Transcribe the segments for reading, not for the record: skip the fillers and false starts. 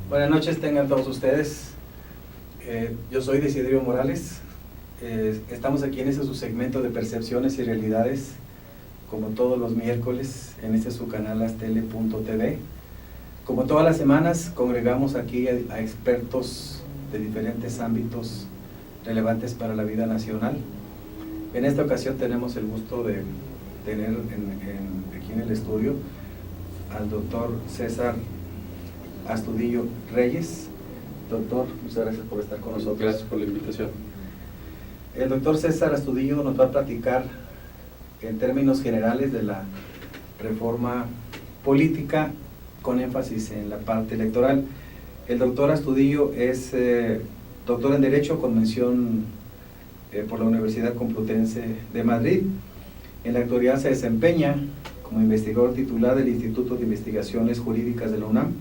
Buenas noches tengan todos ustedes. Yo soy Desiderio Morales. Estamos aquí en su segmento de percepciones y realidades, como todos los miércoles, en su canal astele.tv. Como todas las semanas, congregamos aquí a expertos de diferentes ámbitos relevantes para la vida nacional. En esta ocasión tenemos el gusto de tener aquí en el estudio al doctor César Astudillo Reyes. Doctor, muchas gracias por estar con nosotros. Gracias por la invitación. El doctor César Astudillo nos va a platicar en términos generales de la reforma política con énfasis en la parte electoral. El doctor Astudillo es doctor en Derecho con mención por la Universidad Complutense de Madrid. En la actualidad se desempeña como investigador titular del Instituto de Investigaciones Jurídicas de la UNAM,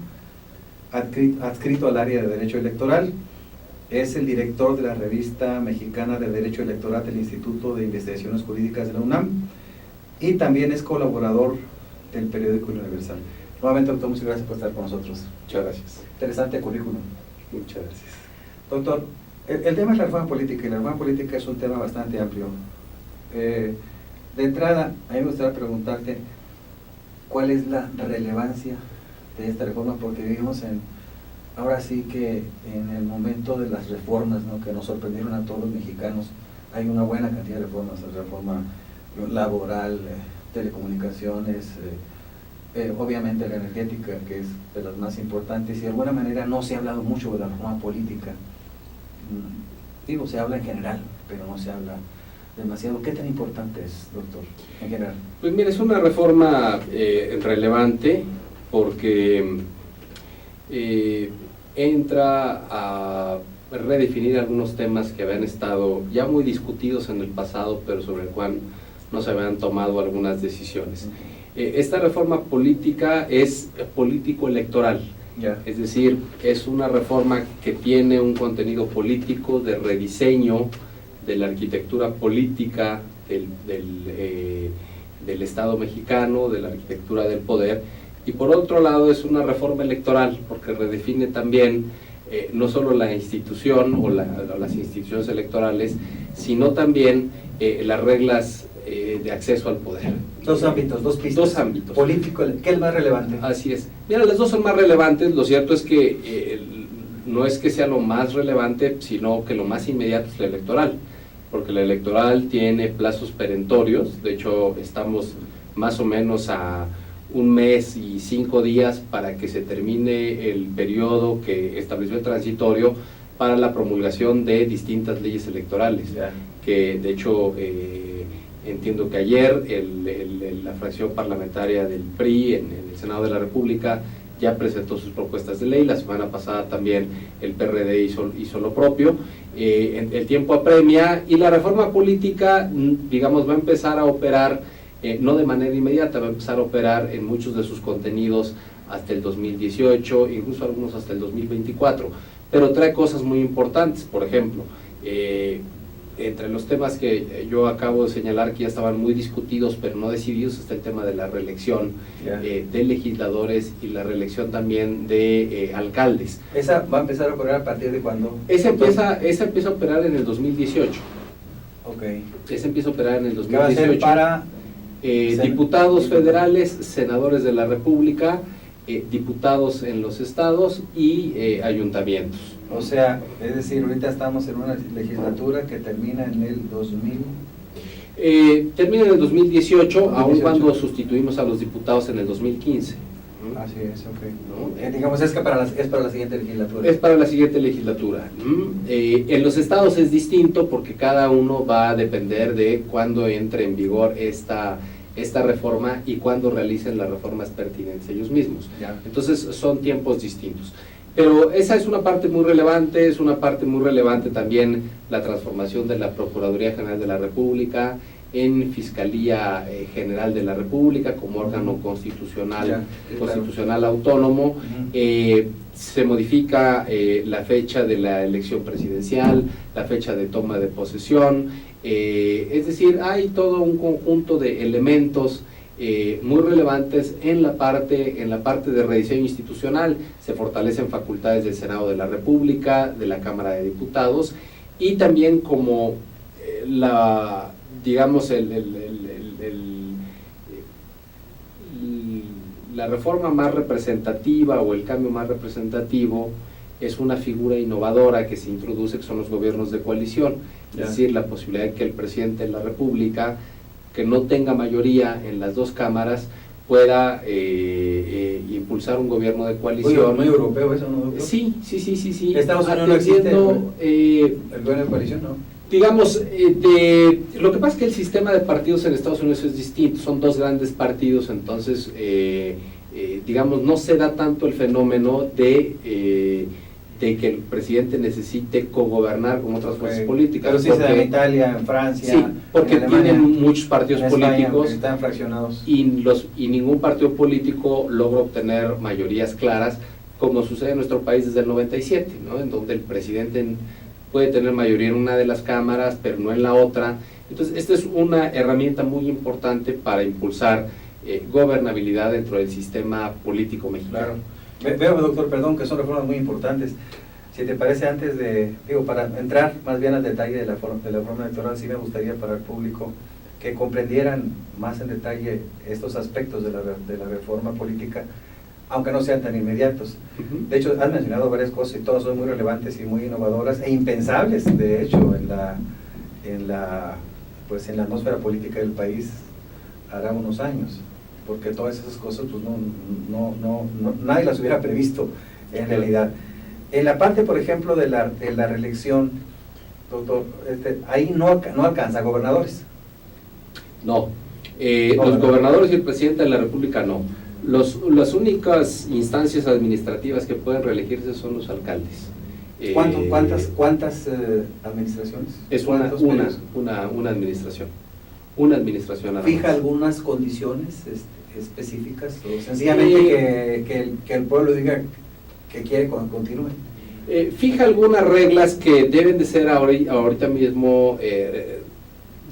adscrito al área de Derecho Electoral. Es el director de la Revista Mexicana de Derecho Electoral del Instituto de Investigaciones Jurídicas de la UNAM y también es colaborador del periódico El Universal. Nuevamente, doctor, muchas gracias por estar con nosotros. Muchas gracias. Interesante currículum. Muchas gracias. Doctor, el tema es la reforma política, y la reforma política es un tema bastante amplio. De entrada, a mí me gustaría preguntarte, ¿cuál es la relevancia de esta reforma? Porque vivimos ahora sí que en el momento de las reformas, ¿no?, que nos sorprendieron a todos los mexicanos. Hay una buena cantidad de reformas, la reforma laboral, telecomunicaciones, obviamente la energética, que es de las más importantes, y de alguna manera no se ha hablado mucho de la reforma política. Digo, se habla en general, pero no se habla demasiado. ¿Qué tan importante es, doctor, en general? Pues mira, es una reforma relevante porque entra a redefinir algunos temas que habían estado ya muy discutidos en el pasado, pero sobre el cual no se habían tomado algunas decisiones. Esta reforma política es político-electoral. Ya. Es decir, es una reforma que tiene un contenido político de rediseño de la arquitectura política del Estado mexicano, de la arquitectura del poder, y por otro lado es una reforma electoral porque redefine también no solo la institución o las instituciones electorales, sino también las reglas de acceso al poder. Dos ámbitos, dos pistas. Dos ámbitos. Político, ¿qué es más relevante? Así es. Mira, las dos son más relevantes. Lo cierto es que no es que sea lo más relevante, sino que lo más inmediato es la electoral, porque la electoral tiene plazos perentorios. De hecho, estamos más o menos a 1 mes y 5 días para que se termine el periodo que estableció el transitorio para la promulgación de distintas leyes electorales, que de hecho entiendo que ayer la fracción parlamentaria del PRI en el Senado de la República ya presentó sus propuestas de ley. La semana pasada también el PRD hizo lo propio. El tiempo apremia y la reforma política, digamos, va a empezar a operar, no de manera inmediata, va a empezar a operar en muchos de sus contenidos hasta el 2018, incluso algunos hasta el 2024, pero trae cosas muy importantes. Por ejemplo, entre los temas que yo acabo de señalar que ya estaban muy discutidos pero no decididos está el tema de la reelección de legisladores y la reelección también de alcaldes. ¿Esa va a empezar a operar a partir de cuándo? Esa empieza a operar en el 2018. Ok. Esa empieza a operar en el 2018. ¿Qué va a ser para diputados federales, senadores de la República, diputados en los estados y ayuntamientos? O sea, es decir, ahorita estamos en una legislatura que termina en el 2000. Termina en el 2018, aun cuando sustituimos a los diputados en el 2015. Así es, ok. ¿No? Digamos, es para la siguiente legislatura. Es para la siguiente legislatura. En los estados es distinto porque cada uno va a depender de cuándo entre en vigor esta reforma y cuándo realicen las reformas pertinentes ellos mismos. Ya. Entonces son tiempos distintos. Pero esa es una parte muy relevante. Es una parte muy relevante también la transformación de la Procuraduría General de la República en Fiscalía General de la República como órgano constitucional, claro, autónomo. Se modifica la fecha de la elección presidencial, la fecha de toma de posesión, es decir, hay todo un conjunto de elementos muy relevantes en la parte de rediseño institucional. Se fortalecen facultades del Senado de la República, de la Cámara de Diputados, y también como la reforma más representativa o el cambio más representativo es una figura innovadora que se introduce, que son los gobiernos de coalición, es decir, la posibilidad de que el presidente de la República, que no tenga mayoría en las dos cámaras, pueda impulsar un gobierno de coalición. Muy europeo eso, ¿no, doctor? Sí. Estados Unidos no existe el gobierno de coalición, ¿no? Digamos, lo que pasa es que el sistema de partidos en Estados Unidos es distinto, son dos grandes partidos, entonces, digamos, no se da tanto el fenómeno de que el presidente necesite cogobernar con otras fuerzas políticas. Pero sí se da en Italia, en Francia, sí, porque en Alemania, tienen muchos partidos en España, políticos, están fraccionados. y ningún partido político logra obtener mayorías claras, como sucede en nuestro país desde el 97, ¿no? En donde el presidente puede tener mayoría en una de las cámaras, pero no en la otra. Entonces, esta es una herramienta muy importante para impulsar gobernabilidad dentro del sistema político mexicano. Claro. Veo, doctor, perdón, que son reformas muy importantes. Si te parece, antes de, para entrar más bien al detalle de la reforma electoral, sí me gustaría para el público que comprendieran más en detalle estos aspectos de la reforma política, aunque no sean tan inmediatos. De hecho, has mencionado varias cosas y todas son muy relevantes y muy innovadoras e impensables, de hecho, en la atmósfera política del país hará unos años, porque todas esas cosas pues nadie las hubiera previsto en realidad. En la parte, por ejemplo, de la reelección, doctor, ahí no alcanza gobernadores. No, los gobernadores y el presidente de la República no. Las únicas instancias administrativas que pueden reelegirse son los alcaldes. ¿Cuántas administraciones? Es una administración. Una administración nada más. ¿Fija algunas condiciones específicas o sencillamente que el pueblo diga que quiere que continúe? Fija algunas reglas que deben de ser ahorita mismo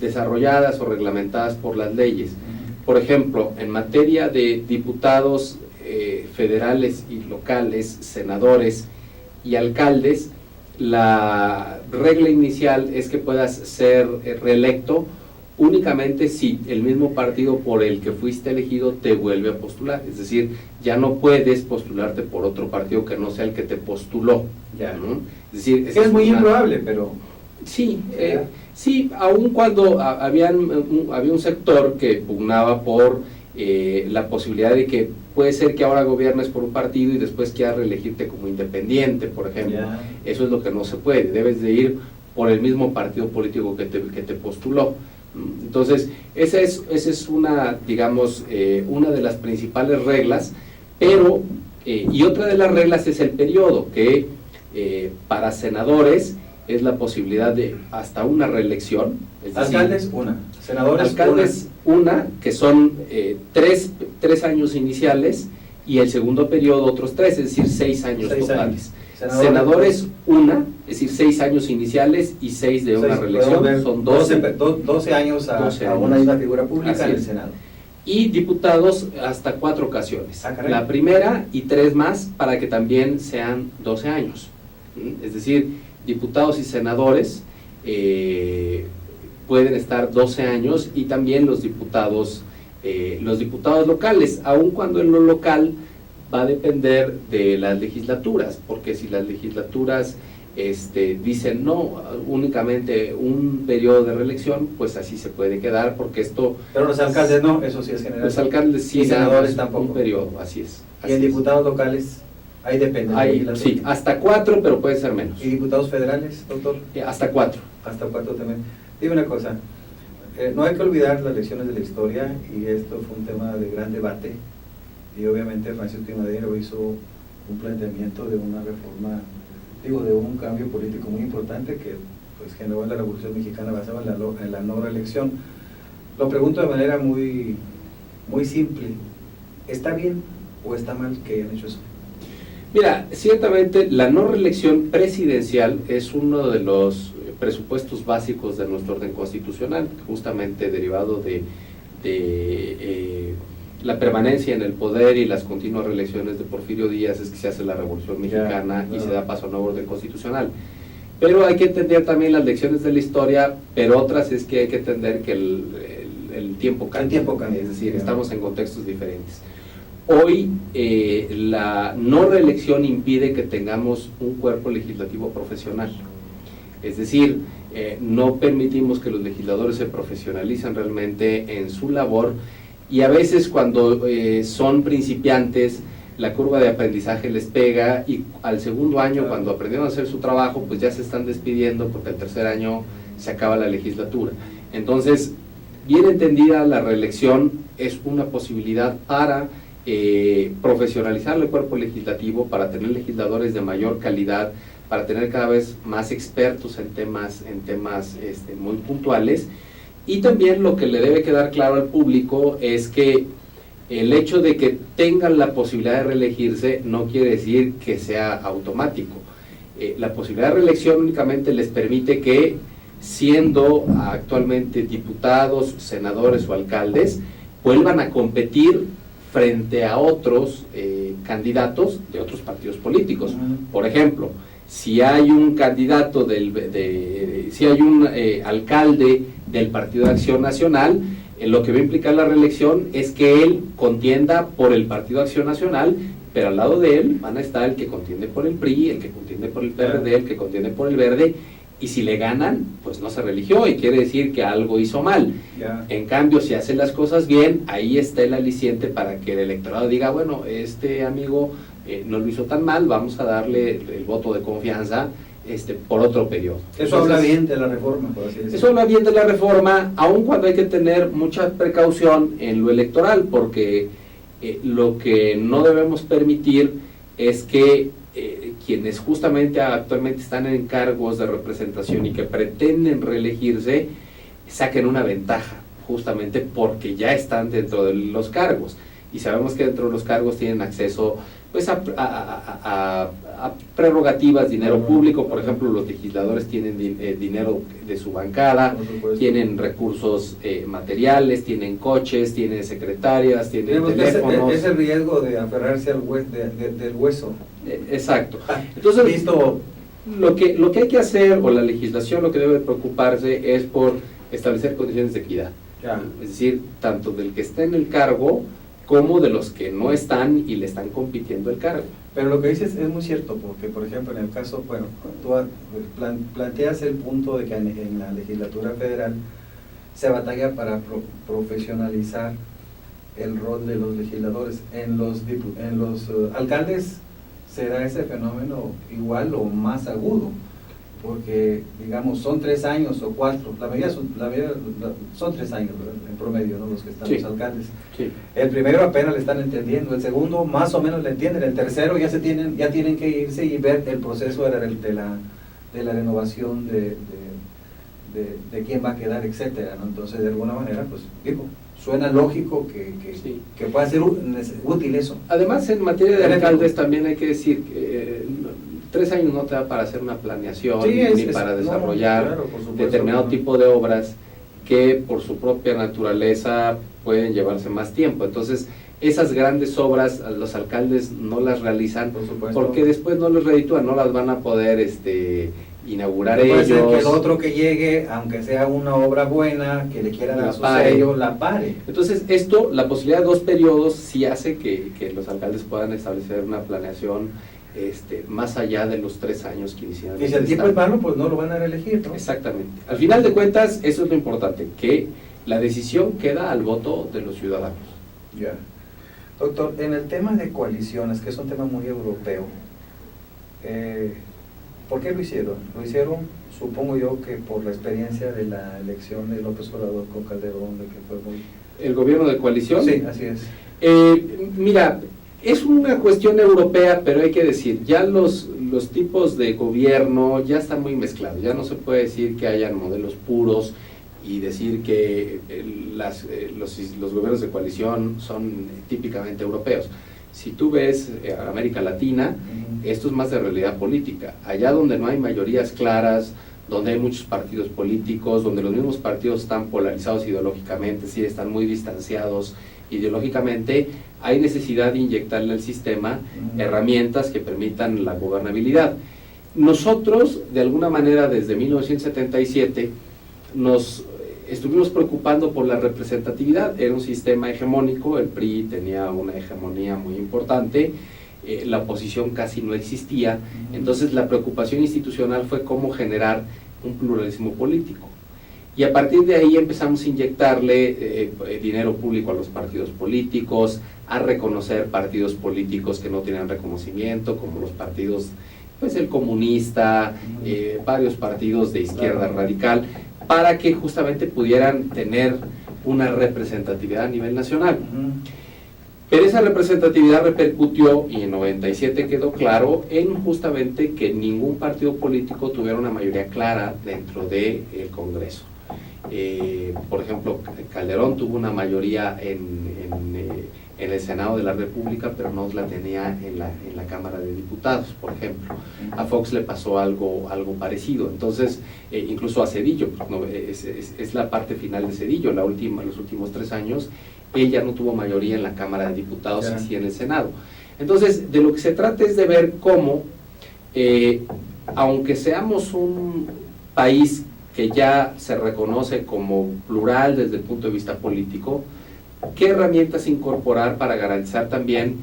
desarrolladas o reglamentadas por las leyes. Por ejemplo, en materia de diputados federales y locales, senadores y alcaldes, la regla inicial es que puedas ser reelecto únicamente si el mismo partido por el que fuiste elegido te vuelve a postular. Es decir, ya no puedes postularte por otro partido que no sea el que te postuló. Ya, ¿no? Es decir, es muy improbable, pero... Sí, sí, aun cuando había un sector que pugnaba por la posibilidad de que puede ser que ahora gobiernes por un partido y después quieras reelegirte como independiente, por ejemplo. Ya. Eso es lo que no se puede, debes de ir por el mismo partido político que te postuló. Entonces, esa es una, digamos, una de las principales reglas, pero, y otra de las reglas es el periodo, que para senadores es la posibilidad de hasta una reelección. Es decir, alcaldes, una. Senadores, alcaldes, una, que son 3 años iniciales, y el segundo periodo otros 3, es decir, 6 años totales. Senadores, una, es decir, 6 años iniciales y 6 de una reelección, son 12 años a una misma figura pública en el Senado. Y diputados hasta 4 ocasiones. La primera y 3 más para que también sean 12 años. Es decir, diputados y senadores pueden estar 12 años, y también los diputados locales, aun cuando en lo local va a depender de las legislaturas, porque si las legislaturas dicen no, únicamente un periodo de reelección, pues así se puede quedar, porque esto... Pero los alcaldes no, eso sí es general. Los alcaldes sí, y senadores tampoco. Un periodo, así es. Y en diputados locales, ahí depende. Sí, hasta 4, pero puede ser menos. ¿Y diputados federales, doctor? Hasta 4. Hasta 4 también. Dime una cosa, no hay que olvidar las lecciones de la historia, y esto fue un tema de gran debate, y obviamente Francisco I. Madero hizo un planteamiento de una reforma, de un cambio político muy importante que pues generó la Revolución Mexicana basada en la no reelección. Lo pregunto de manera muy, muy simple, ¿está bien o está mal que hayan hecho eso? Mira, ciertamente la no reelección presidencial es uno de los presupuestos básicos de nuestro orden constitucional, justamente derivado de la permanencia en el poder y las continuas reelecciones de Porfirio Díaz es que se hace la Revolución Mexicana y se da paso a un nuevo orden constitucional. Pero hay que entender también las lecciones de la historia, pero otras es que hay que entender que el tiempo cambia. El tiempo cambia. Es decir, estamos en contextos diferentes. Hoy la no reelección impide que tengamos un cuerpo legislativo profesional. Es decir, no permitimos que los legisladores se profesionalicen realmente en su labor, y a veces cuando son principiantes la curva de aprendizaje les pega, y al segundo año, cuando aprendieron a hacer su trabajo, pues ya se están despidiendo porque al tercer año se acaba la legislatura. Entonces, bien entendida, la reelección es una posibilidad para profesionalizar el cuerpo legislativo, para tener legisladores de mayor calidad, para tener cada vez más expertos en temas muy puntuales. Y también lo que le debe quedar claro al público es que el hecho de que tengan la posibilidad de reelegirse no quiere decir que sea automático. La posibilidad de reelección únicamente les permite que, siendo actualmente diputados, senadores o alcaldes, vuelvan a competir frente a otros candidatos de otros partidos políticos. Por ejemplo, si hay un candidato si hay un alcalde del Partido de Acción Nacional, lo que va a implicar la reelección es que él contienda por el Partido de Acción Nacional, pero al lado de él van a estar el que contiende por el PRI, el que contiende por el PRD, el que contiende por el Verde, y si le ganan, pues no se reeligió y quiere decir que algo hizo mal. En cambio, si hace las cosas bien, ahí está el aliciente para que el electorado diga, bueno, este amigo no lo hizo tan mal, vamos a darle el voto de confianza por otro periodo. Eso habla bien de la reforma, por así decirlo. Eso habla bien de la reforma, aun cuando hay que tener mucha precaución en lo electoral, porque lo que no debemos permitir es que quienes justamente actualmente están en cargos de representación y que pretenden reelegirse saquen una ventaja, justamente porque ya están dentro de los cargos, y sabemos que dentro de los cargos tienen acceso pues a prerrogativas, dinero público. Por ejemplo, los legisladores tienen dinero de su bancada, tienen recursos materiales, tienen coches, tienen secretarias, tienen teléfonos. Es el riesgo de aferrarse al del hueso. Exacto. Entonces, visto, lo que hay que hacer, o la legislación lo que debe preocuparse, es por establecer condiciones de equidad. Es decir, tanto del que está en el cargo como de los que no están y le están compitiendo el cargo. Pero lo que dices es muy cierto, porque por ejemplo en el caso, bueno, tú planteas el punto de que en la legislatura federal se batalla para profesionalizar el rol de los legisladores. En los alcaldes se da ese fenómeno igual o más agudo, porque digamos son 3 años o 4, la mayoría son 3 años, ¿verdad? En promedio, ¿no? Los que están, sí, los alcaldes. Sí. El primero apenas le están entendiendo, el segundo más o menos le entienden, el tercero ya tienen que irse y ver el proceso de la renovación de quién va a quedar, etcétera, ¿no? Entonces, de alguna manera, pues digo, suena lógico sí, que pueda ser útil eso. Además, en materia de alcaldes también hay que decir que 3 años no te da para hacer una planeación, sí, ni para desarrollar claro, por supuesto, determinado tipo de obras que por su propia naturaleza pueden llevarse más tiempo. Entonces, esas grandes obras los alcaldes no las realizan porque después no les reditúan, no las van a poder inaugurar ellos. Puede ser que el otro que llegue, aunque sea una obra buena, que le quiera dar su sello, la pare. Entonces, la posibilidad de 2 periodos sí hace que los alcaldes puedan establecer una planeación más allá de los 3 años que inicialmente. Y si el tipo es malo, pues no lo van a reelegir, ¿no? Exactamente. Al final de cuentas, eso es lo importante, que la decisión queda al voto de los ciudadanos. Ya. Doctor, en el tema de coaliciones, que es un tema muy europeo, ¿por qué lo hicieron? Lo hicieron, supongo yo, que por la experiencia de la elección de López Obrador con Calderón, de que fue muy... ¿El gobierno de coalición? Sí, así es. Mira, es una cuestión europea, pero hay que decir, ya los tipos de gobierno ya están muy mezclados, ya no se puede decir que hayan modelos puros y decir que los gobiernos de coalición son típicamente europeos. Si tú ves América Latina, esto es más de realidad política. Allá donde no hay mayorías claras, donde hay muchos partidos políticos, donde los mismos partidos están polarizados ideológicamente, sí, están muy distanciados ideológicamente, hay necesidad de inyectarle al sistema herramientas que permitan la gobernabilidad. Nosotros, de alguna manera, desde 1977, nos estuvimos preocupando por la representatividad. Era un sistema hegemónico, el PRI tenía una hegemonía muy importante, la oposición casi no existía, entonces la preocupación institucional fue cómo generar un pluralismo político. Y a partir de ahí empezamos a inyectarle dinero público a los partidos políticos, a reconocer partidos políticos que no tenían reconocimiento, como los partidos, pues el comunista, varios partidos de izquierda radical, para que justamente pudieran tener una representatividad a nivel nacional. Pero esa representatividad repercutió, y en 97 quedó claro, en justamente que ningún partido político tuviera una mayoría clara dentro del Congreso. Por ejemplo, Calderón tuvo una mayoría en el Senado de la República, pero no la tenía en la Cámara de Diputados, por ejemplo. A Fox le pasó algo parecido. Entonces, incluso a Zedillo, pues, no, es la parte final de Zedillo, los últimos 3 años, ella no tuvo mayoría en la Cámara de Diputados y sí en el Senado. Entonces, de lo que se trata es de ver cómo, aunque seamos un país que ya se reconoce como plural desde el punto de vista político, ¿qué herramientas incorporar para garantizar también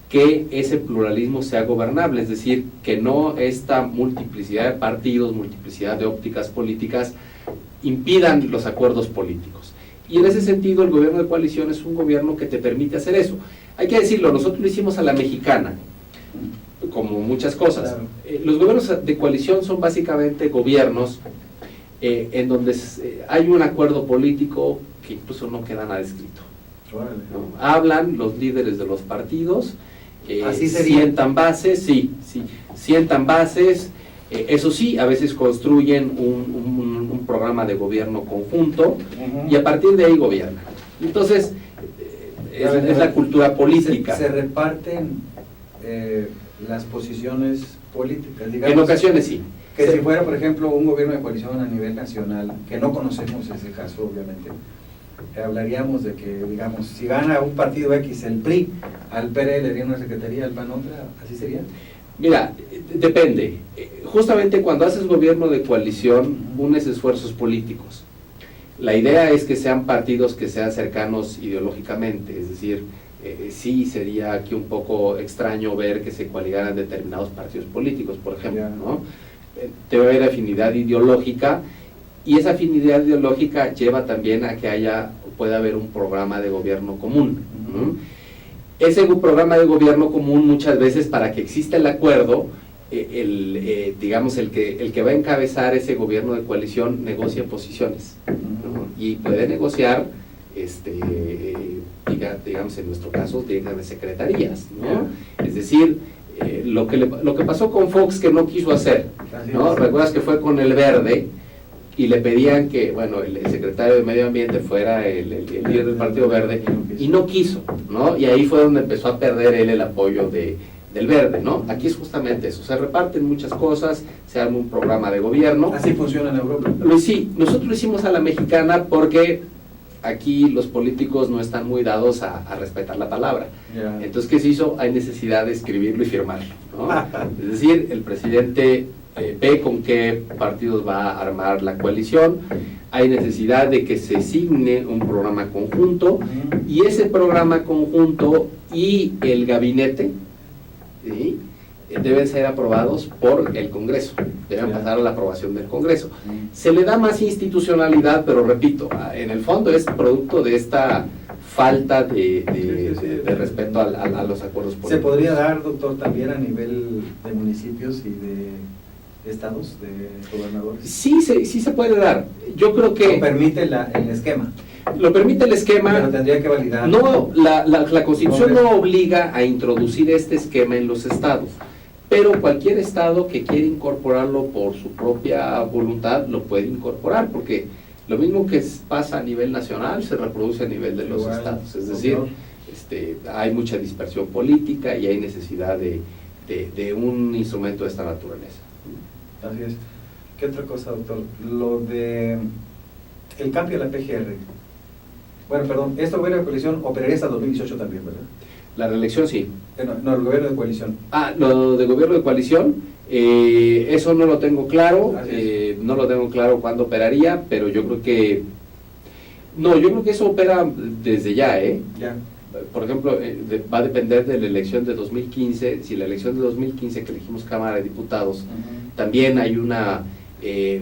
que ese pluralismo sea gobernable? Es decir, que no esta multiplicidad de partidos, multiplicidad de ópticas políticas impidan los acuerdos políticos. Y en ese sentido el gobierno de coalición es un gobierno que te permite hacer eso. Hay que decirlo, nosotros lo hicimos a la mexicana, como muchas cosas. Claro. Los gobiernos de coalición son básicamente gobiernos en donde hay un acuerdo político que incluso no queda nada escrito. ¿No? Hablan los líderes de los partidos, sientan bases, sientan bases, eso sí, a veces construyen un programa de gobierno conjunto y a partir de ahí gobiernan. Entonces, es la cultura política. Se reparten las posiciones políticas, digamos. En ocasiones sí. Que si fuera, por ejemplo, un gobierno de coalición a nivel nacional, que no conocemos ese caso, obviamente, hablaríamos de que, digamos, si gana un partido X, el PRI, al PRD le daría una secretaría, al PAN otra, ¿así sería? Mira, depende. Justamente cuando haces gobierno de coalición, unes esfuerzos políticos. La idea es que sean partidos que sean cercanos ideológicamente, es decir, sí sería aquí un poco extraño ver que se coaligaran determinados partidos políticos, por ejemplo, ¿no? Debe haber afinidad ideológica, y esa afinidad ideológica lleva también a que pueda haber un programa de gobierno común. Ese programa de gobierno común, muchas veces, para que exista el acuerdo, digamos, el que va a encabezar ese gobierno de coalición negocia posiciones, ¿no? Y puede negociar, digamos, en nuestro caso, de secretarías, ¿no? Es decir, lo que pasó con Fox, que no quiso hacer, ¿no? Recuerdas que fue con el Verde y le pedían que, bueno, el secretario de Medio Ambiente fuera el líder del Partido Verde, y no quiso, ¿no? Y ahí fue donde empezó a perder él el apoyo del Verde, ¿no? Aquí es justamente eso, se reparten muchas cosas, se arma un programa de gobierno. Así funciona en Europa. Sí, nosotros lo hicimos a la mexicana porque aquí los políticos no están muy dados a respetar la palabra. Entonces, ¿qué se hizo? Hay necesidad de escribirlo y firmarlo, ¿no? Es decir, el presidente ve con qué partidos va a armar la coalición, hay necesidad de que se signe un programa conjunto, y ese programa conjunto y el gabinete, ¿sí?, deben ser aprobados por el Congreso, deben pasar a la aprobación del Congreso. Se le da más institucionalidad, pero repito, en el fondo es producto de esta falta de respeto a los acuerdos políticos. ¿Se podría dar, doctor, también a nivel de municipios y de estados, de gobernadores? Sí se puede dar. Yo creo que... ¿Lo permite el esquema? Lo permite el esquema. Pero tendría que validar. No, la Constitución no obliga a introducir este esquema en los estados, pero cualquier estado que quiera incorporarlo por su propia voluntad lo puede incorporar, porque lo mismo que pasa a nivel nacional se reproduce a nivel de los estados. Es decir, hay mucha dispersión política y hay necesidad de un instrumento de esta naturaleza. Así es. ¿Qué otra cosa, doctor? Lo de el cambio de la PGR. Bueno, perdón, este gobierno de coalición operaría hasta 2018 también, ¿verdad? La reelección sí. No, el gobierno de coalición. Lo de gobierno de coalición, eso no lo tengo claro, no lo tengo claro cuándo operaría, pero yo creo que eso opera desde ya, Ya. Por ejemplo, va a depender de la elección de 2015. Si la elección de 2015 que elegimos Cámara de Diputados, también hay una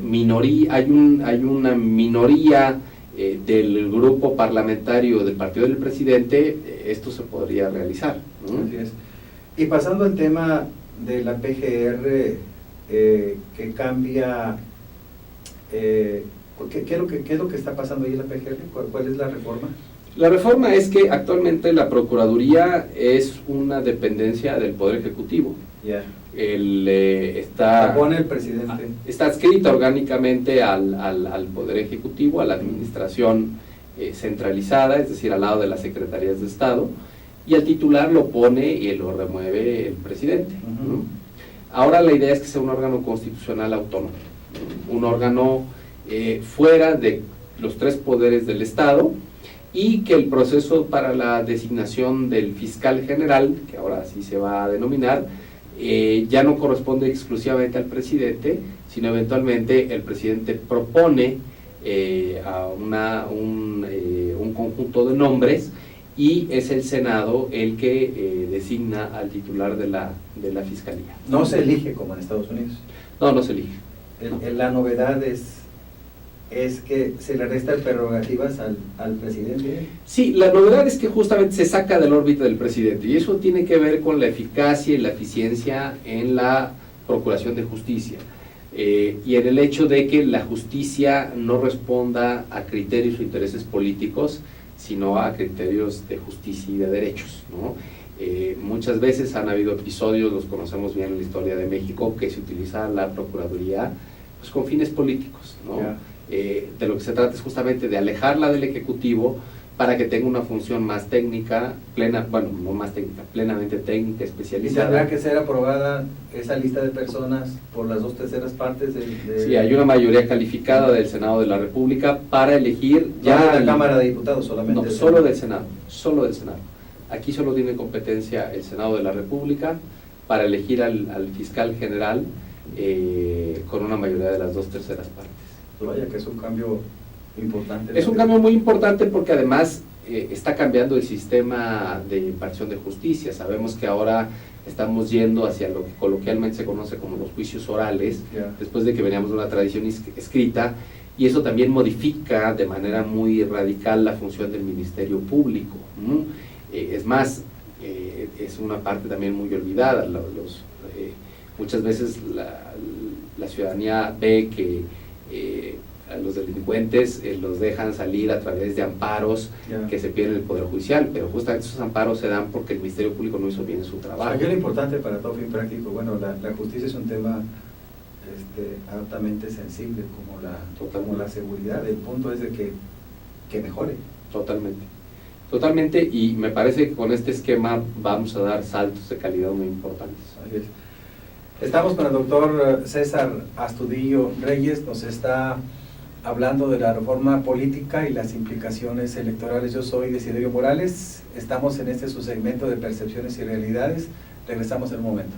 minoría, hay una minoría del grupo parlamentario del partido del presidente, esto se podría realizar, ¿no? Así es. Y pasando al tema de la PGR, que cambia, ¿qué es lo que está pasando ahí en la PGR? ¿Cuál es la reforma? La reforma es que actualmente la Procuraduría es una dependencia del Poder Ejecutivo. Ya. La pone el presidente. Está adscrita orgánicamente al Poder Ejecutivo, a la administración centralizada, es decir, al lado de las secretarías de Estado, y al titular lo pone y lo remueve el presidente, ¿no? Ahora la idea es que sea un órgano constitucional autónomo, ¿no? Un órgano fuera de los tres poderes del Estado, y que el proceso para la designación del fiscal general, que ahora así se va a denominar, ya no corresponde exclusivamente al presidente, sino eventualmente el presidente propone a un conjunto de nombres, y es el Senado el que designa al titular de la fiscalía. No se elige como en Estados Unidos. No se elige. La novedad es que se le restan prerrogativas al presidente. Sí, la novedad es que justamente se saca del órbita del presidente, y eso tiene que ver con la eficacia y la eficiencia en la procuración de justicia, y en el hecho de que la justicia no responda a criterios o intereses políticos, sino a criterios de justicia y de derechos, ¿no? Muchas veces han habido episodios, los conocemos bien en la historia de México, que se utiliza la Procuraduría pues con fines políticos, ¿no? Yeah. De lo que se trata es justamente de alejarla del Ejecutivo para que tenga una función más técnica, plenamente técnica, ¿Y especializada. tendrá que ser aprobada esa lista de personas por las 2/3 partes de Sí, hay una mayoría calificada del Senado de la República para elegir ya de la Cámara de Diputados solamente? No, solo del Senado. Aquí solo tiene competencia el Senado de la República para elegir al fiscal general con una mayoría de las 2/3 partes. Vaya que es un cambio importante. Es un cambio muy importante porque además está cambiando el sistema de impartición de justicia. Sabemos que ahora estamos yendo hacia lo que coloquialmente se conoce como los juicios orales, después de que veníamos de una tradición escrita, y eso también modifica de manera muy radical la función del Ministerio Público, ¿no? Es más, es una parte también muy olvidada. Muchas veces la ciudadanía ve que a los delincuentes los dejan salir a través de amparos que se piden en el Poder Judicial, pero justamente esos amparos se dan porque el Ministerio Público no hizo bien su trabajo. Aquí lo importante para todo fin práctico, bueno, la justicia es un tema altamente sensible como la seguridad. El punto es de que mejore. Totalmente, y me parece que con este esquema vamos a dar saltos de calidad muy importantes. Así es. Estamos con el doctor César Astudillo Reyes, nos está hablando de la reforma política y las implicaciones electorales. Yo soy Desiderio Morales, estamos en su segmento de percepciones y realidades. Regresamos en un momento.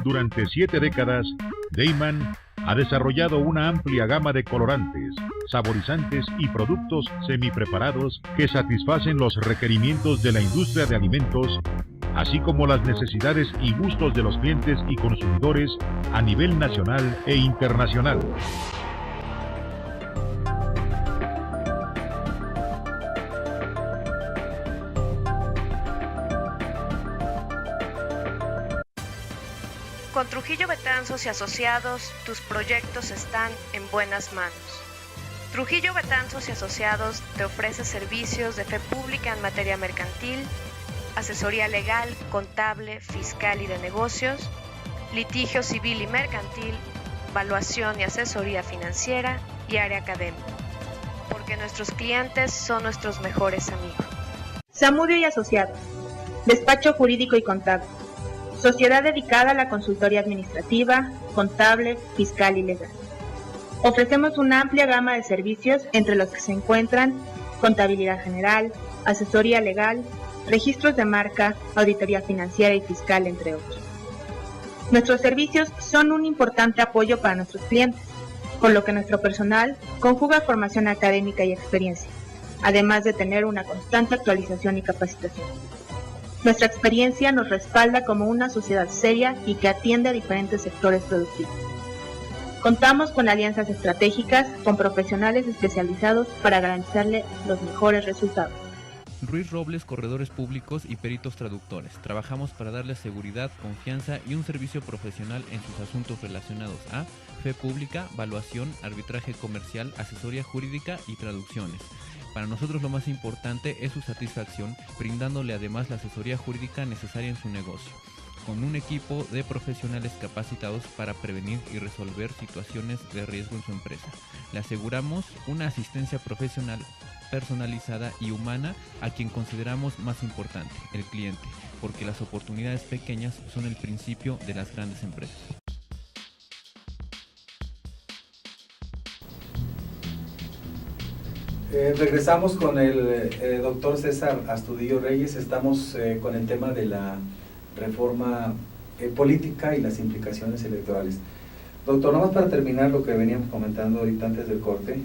Durante 7 décadas, Deiman ha desarrollado una amplia gama de colorantes, saborizantes y productos semipreparados que satisfacen los requerimientos de la industria de alimentos, así como las necesidades y gustos de los clientes y consumidores a nivel nacional e internacional. Con Trujillo Betanzos y Asociados, tus proyectos están en buenas manos. Trujillo Betanzos y Asociados te ofrece servicios de fe pública en materia mercantil, asesoría legal, contable, fiscal y de negocios, litigio civil y mercantil, evaluación y asesoría financiera y área académica, porque nuestros clientes son nuestros mejores amigos. Zamudio y Asociados, despacho jurídico y contable, sociedad dedicada a la consultoría administrativa, contable, fiscal y legal. Ofrecemos una amplia gama de servicios entre los que se encuentran contabilidad general, asesoría legal, registros de marca, auditoría financiera y fiscal, entre otros. Nuestros servicios son un importante apoyo para nuestros clientes, por lo que nuestro personal conjuga formación académica y experiencia, además de tener una constante actualización y capacitación. Nuestra experiencia nos respalda como una sociedad seria y que atiende a diferentes sectores productivos. Contamos con alianzas estratégicas con profesionales especializados para garantizarle los mejores resultados. Ruiz Robles, corredores públicos y peritos traductores. Trabajamos para darle seguridad, confianza y un servicio profesional en sus asuntos relacionados a fe pública, valuación, arbitraje comercial, asesoría jurídica y traducciones. Para nosotros lo más importante es su satisfacción, brindándole además la asesoría jurídica necesaria en su negocio, con un equipo de profesionales capacitados para prevenir y resolver situaciones de riesgo en su empresa. Le aseguramos una asistencia profesional personalizada y humana a quien consideramos más importante, el cliente, porque las oportunidades pequeñas son el principio de las grandes empresas. Regresamos con el doctor César Astudillo Reyes. Estamos con el tema de la reforma política y las implicaciones electorales. Doctor, nomás para terminar lo que veníamos comentando ahorita antes del corte,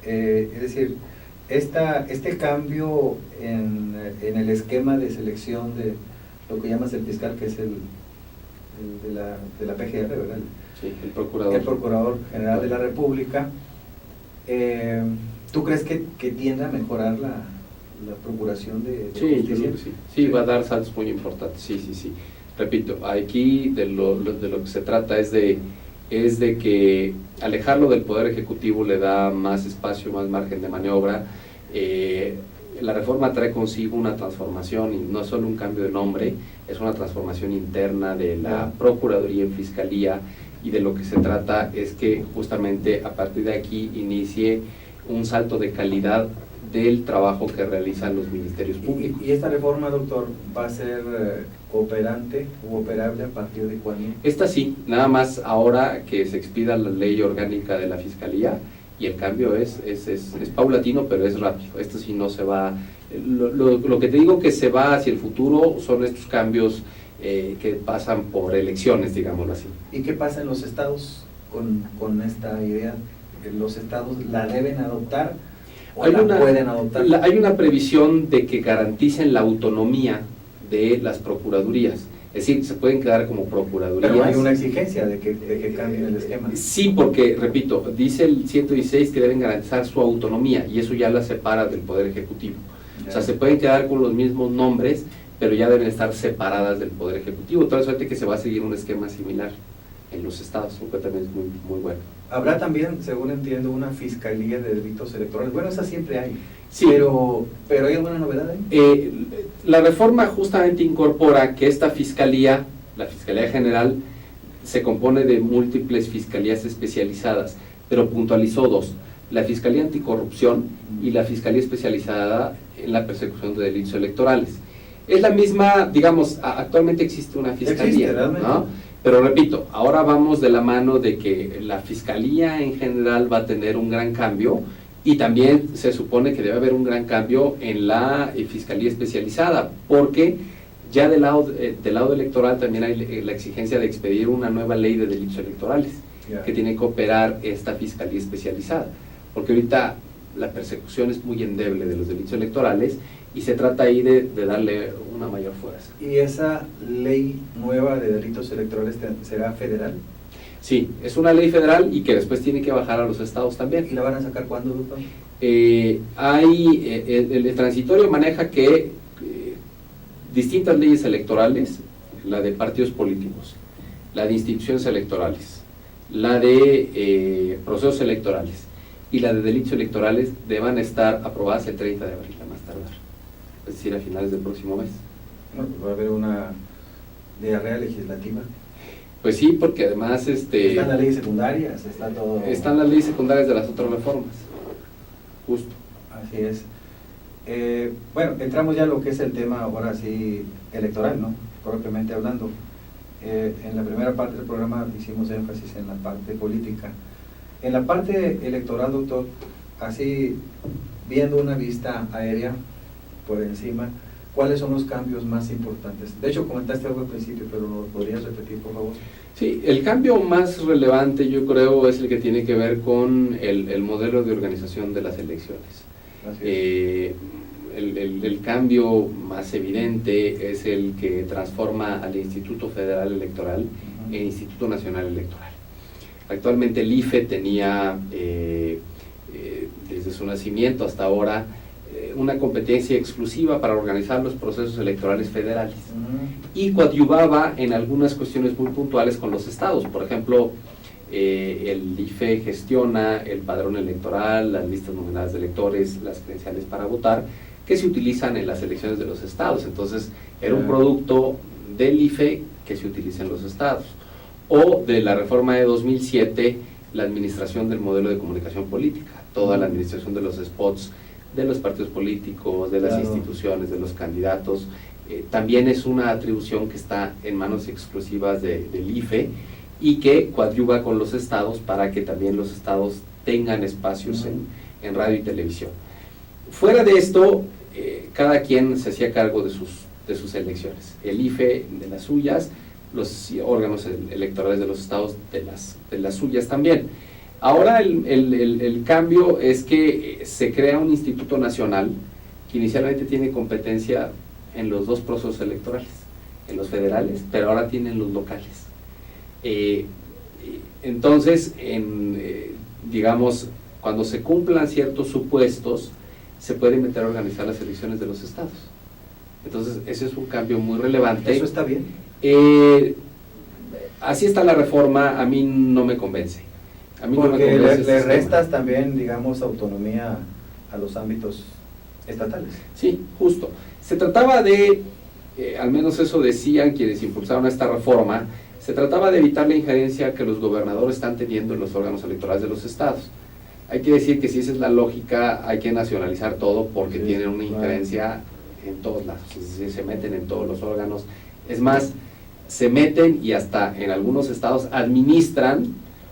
es decir, este cambio en el esquema de selección de lo que llamas el fiscal, que es el de la PGR, ¿verdad? Sí, el procurador. El Procurador General de la República. ¿Tú crees que tiende a mejorar la procuración de sí, justicia? Yo creo que sí. Sí, va a dar saltos muy importantes, sí. Repito, aquí de lo que se trata es de que alejarlo del Poder Ejecutivo le da más espacio, más margen de maniobra. La reforma trae consigo una transformación, y no solo un cambio de nombre, es una transformación interna de la Procuraduría en Fiscalía, y de lo que se trata es que justamente a partir de aquí inicie un salto de calidad del trabajo que realizan los ministerios públicos. ¿Y esta reforma, doctor, va a ser operante u operable a partir de cuándo? Esta sí, nada más ahora que se expida la ley orgánica de la Fiscalía, y el cambio es paulatino, pero es rápido. Esto sí no se va, lo que te digo que se va hacia el futuro son estos cambios que pasan por elecciones, digámoslo así. ¿Y qué pasa en los estados con esta idea? ¿Los estados la deben adoptar o pueden adoptar? Hay una previsión de que garanticen la autonomía de las procuradurías. Es decir, se pueden quedar como procuradurías. Pero hay una exigencia de que cambien el esquema. Sí, porque, repito, dice el 116 que deben garantizar su autonomía, y eso ya la separa del Poder Ejecutivo. Ya. O sea, se pueden quedar con los mismos nombres, pero ya deben estar separadas del Poder Ejecutivo. Toda suerte que se va a seguir un esquema similar en los estados, lo que también es muy, muy bueno. Habrá también, según entiendo, una fiscalía de delitos electorales. Bueno, esa siempre hay. Sí. Pero ¿hay alguna novedad ahí? La reforma justamente incorpora que esta fiscalía, la Fiscalía General, se compone de múltiples fiscalías especializadas, pero puntualizó dos: la Fiscalía Anticorrupción y la Fiscalía Especializada en la Persecución de Delitos Electorales. Es la misma, digamos, actualmente existe una fiscalía, ¿no? Pero repito, ahora vamos de la mano de que la Fiscalía en general va a tener un gran cambio, y también se supone que debe haber un gran cambio en la Fiscalía Especializada, porque ya del lado electoral también hay la exigencia de expedir una nueva ley de delitos electorales, que tiene que operar esta Fiscalía Especializada, porque ahorita la persecución es muy endeble de los delitos electorales, y se trata ahí de darle una mayor fuerza. ¿Y esa ley nueva de delitos electorales será federal? Sí, es una ley federal y que después tiene que bajar a los estados también. ¿Y la van a sacar cuándo, doctor? El transitorio maneja que distintas leyes electorales, la de partidos políticos, la de instituciones electorales, la de procesos electorales y la de delitos electorales, deban estar aprobadas el 30 de abril, a más tardar, es decir, a finales del próximo mes. Bueno, pues va a haber una diarrea legislativa. Pues sí, porque además Están las leyes secundarias, está todo... están las leyes secundarias de las otras reformas. Justo. Así es. Bueno, entramos ya a lo que es el tema ahora sí electoral, ¿no? Propiamente hablando. En la primera parte del programa hicimos énfasis en la parte política. En la parte electoral, doctor, así viendo una vista aérea por encima, ¿cuáles son los cambios más importantes? De hecho, comentaste algo al principio, pero ¿lo podrías repetir, por favor? Sí, el cambio más relevante yo creo es el que tiene que ver con el modelo de organización de las elecciones. Así es. El cambio más evidente es el que transforma al Instituto Federal Electoral en Instituto Nacional Electoral. Actualmente el IFE tenía, desde su nacimiento hasta ahora, una competencia exclusiva para organizar los procesos electorales federales y coadyuvaba en algunas cuestiones muy puntuales con los estados. Por ejemplo, el IFE gestiona el padrón electoral, las listas nominales de electores, las credenciales para votar, que se utilizan en las elecciones de los estados. Entonces, era un producto del IFE que se utiliza en los estados. O de la reforma de 2007, la administración del modelo de comunicación política, toda la administración de los spots, de los partidos políticos, de las instituciones, de los candidatos, también es una atribución que está en manos exclusivas del IFE y que coadyuva con los estados para que también los estados tengan espacios en radio y televisión. Fuera de esto, cada quien se hacía cargo de sus elecciones. El IFE de las suyas, los órganos electorales de los estados de las suyas también. Ahora el cambio es que se crea un instituto nacional que inicialmente tiene competencia en los dos procesos electorales, en los federales, pero ahora tiene en los locales. Entonces, digamos, cuando se cumplan ciertos supuestos, se puede meter a organizar las elecciones de los estados. Entonces, ese es un cambio muy relevante. ¿Eso está bien? Así está la reforma, a mí no me convence. A mí porque no me convence le restas también, digamos, autonomía a los ámbitos estatales. Sí, justo. Se trataba de, al menos eso decían quienes impulsaron esta reforma, se trataba de evitar la injerencia que los gobernadores están teniendo en los órganos electorales de los estados. Hay que decir que si esa es la lógica, hay que nacionalizar todo porque tienen una injerencia en todos lados, es decir, se meten en todos los órganos. Es más, se meten y hasta en algunos estados administran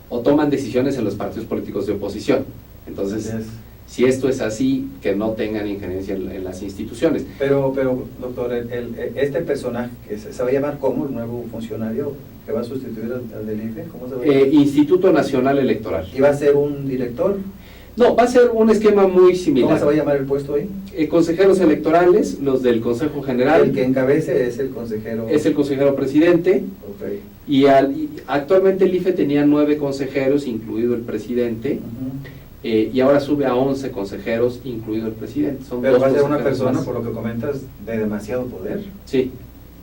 o toman decisiones en los partidos políticos de oposición. Entonces, si esto es así, que no tengan injerencia en las instituciones. Pero doctor, este personaje, ¿se va a llamar cómo el nuevo funcionario que va a sustituir al del IFE? ¿Cómo se va a llamar? Instituto Nacional Electoral. ¿Y va a ser un director? No, va a ser un esquema muy similar. ¿Cómo se va a llamar el puesto ahí? Consejeros electorales, los del Consejo General. El que encabece es el consejero. Es el consejero presidente. Okay. Y actualmente el IFE tenía 9 consejeros, incluido el presidente. Y ahora sube a 11 consejeros, incluido el presidente. Pero va a ser una persona, por lo que comentas, de demasiado poder. Sí.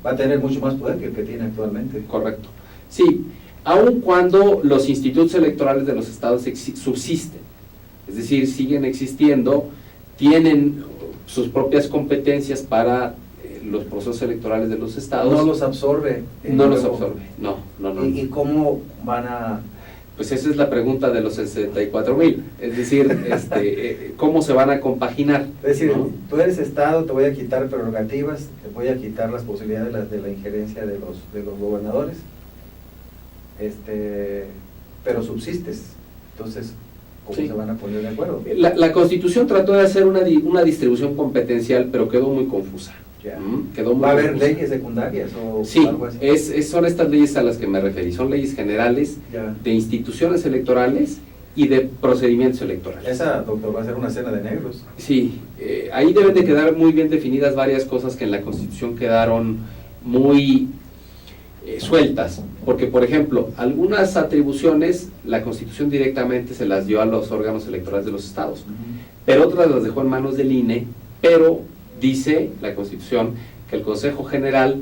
Va a tener mucho más poder que el que tiene actualmente. Correcto. Sí, aun cuando los institutos electorales de los estados subsisten, es decir, siguen existiendo, tienen sus propias competencias para los procesos electorales de los estados. No los absorbe. No los absorbe, no. ¿Y cómo van a...? Pues esa es la pregunta de los 64,000, es decir, ¿cómo se van a compaginar? Es decir, ¿no? Tú eres Estado, te voy a quitar prerrogativas, te voy a quitar las posibilidades de la injerencia de los gobernadores, pero subsistes. Entonces, ¿cómo se van a poner de acuerdo? La Constitución trató de hacer una distribución competencial, pero quedó muy confusa. ¿Va a haber leyes secundarias o sí, algo así? son estas leyes a las que me referí, son leyes generales de instituciones electorales y de procedimientos electorales. Esa, doctor, va a ser una cena de negros. Sí, ahí deben de quedar muy bien definidas varias cosas que en la Constitución quedaron muy sueltas, porque por ejemplo, algunas atribuciones la Constitución directamente se las dio a los órganos electorales de los estados, pero otras las dejó en manos del INE, pero dice la Constitución que el Consejo General,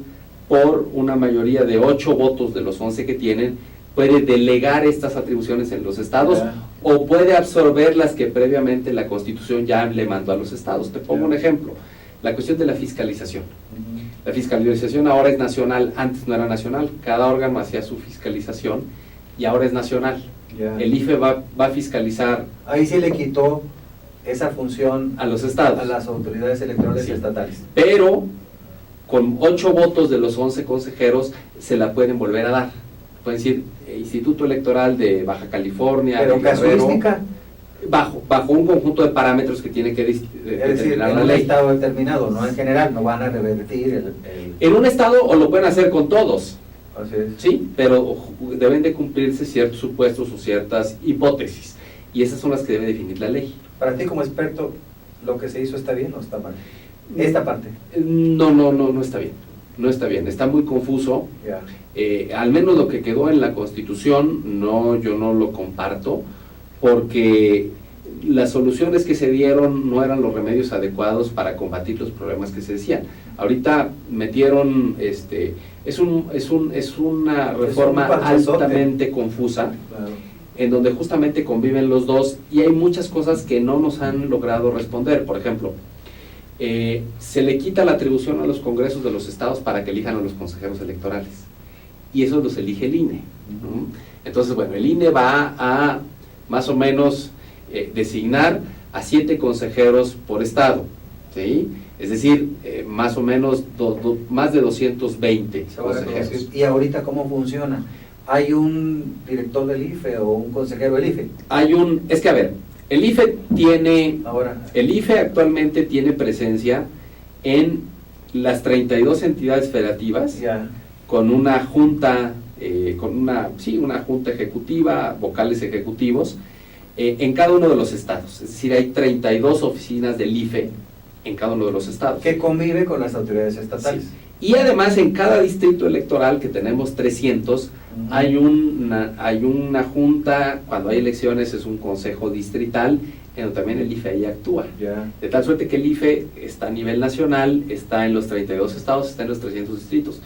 por una mayoría de 8 votos de los 11 que tienen, puede delegar estas atribuciones en los estados o puede absorber las que previamente la Constitución ya le mandó a los estados. Te pongo un ejemplo, la cuestión de la fiscalización. La fiscalización ahora es nacional, antes no era nacional, cada órgano hacía su fiscalización y ahora es nacional. Ya. El IFE va a fiscalizar Ahí sí le quitó esa función a los estados, a las autoridades electorales Sí. estatales. pero con 8 votos de los 11 consejeros se la pueden volver a dar. Pueden decir, Instituto Electoral de Baja California, Pero de Guerrero, casuística, bajo un conjunto de parámetros que tiene que es decir, determinar en la un ley. estado determinado, no en general, no van a revertir el En un estado o lo pueden hacer con todos, así es. sí, pero deben de cumplirse ciertos supuestos o ciertas hipótesis, y esas son las que debe definir la ley. Para ti como experto, ¿lo que se hizo está bien o está mal? Esta parte. No está bien, no está bien, está muy confuso. Ya. Al menos lo que quedó en la Constitución, yo no lo comparto, porque las soluciones que se dieron no eran los remedios adecuados para combatir los problemas que se decían. Ahorita metieron, es una reforma parchezote. altamente confusa, Claro. en donde justamente conviven los dos, y hay muchas cosas que no nos han logrado responder. Por ejemplo, se le quita la atribución a los congresos de los estados para que elijan a los consejeros electorales, y eso los elige el INE, ¿no? Entonces, bueno, el INE va a más o menos designar a 7 consejeros por estado, ¿sí? Es decir, más o menos más de 220 Se van a consejeros. conocer. ¿Y ahorita cómo funciona? ¿Hay un director del IFE o un consejero del IFE? Es que a ver, el Ahora, IFE actualmente tiene presencia en las 32 entidades federativas, ya. con una junta, una junta ejecutiva, vocales ejecutivos, en cada uno de los estados. Es decir, hay 32 oficinas del IFE en cada uno de los estados. Que convive con las autoridades estatales. Sí. Y además en cada distrito electoral, que tenemos 300, hay una junta, cuando hay elecciones es un consejo distrital, en donde también el IFE ahí actúa. Ya. De tal suerte que el IFE está a nivel nacional, está en los 32 estados, está en los 300 distritos.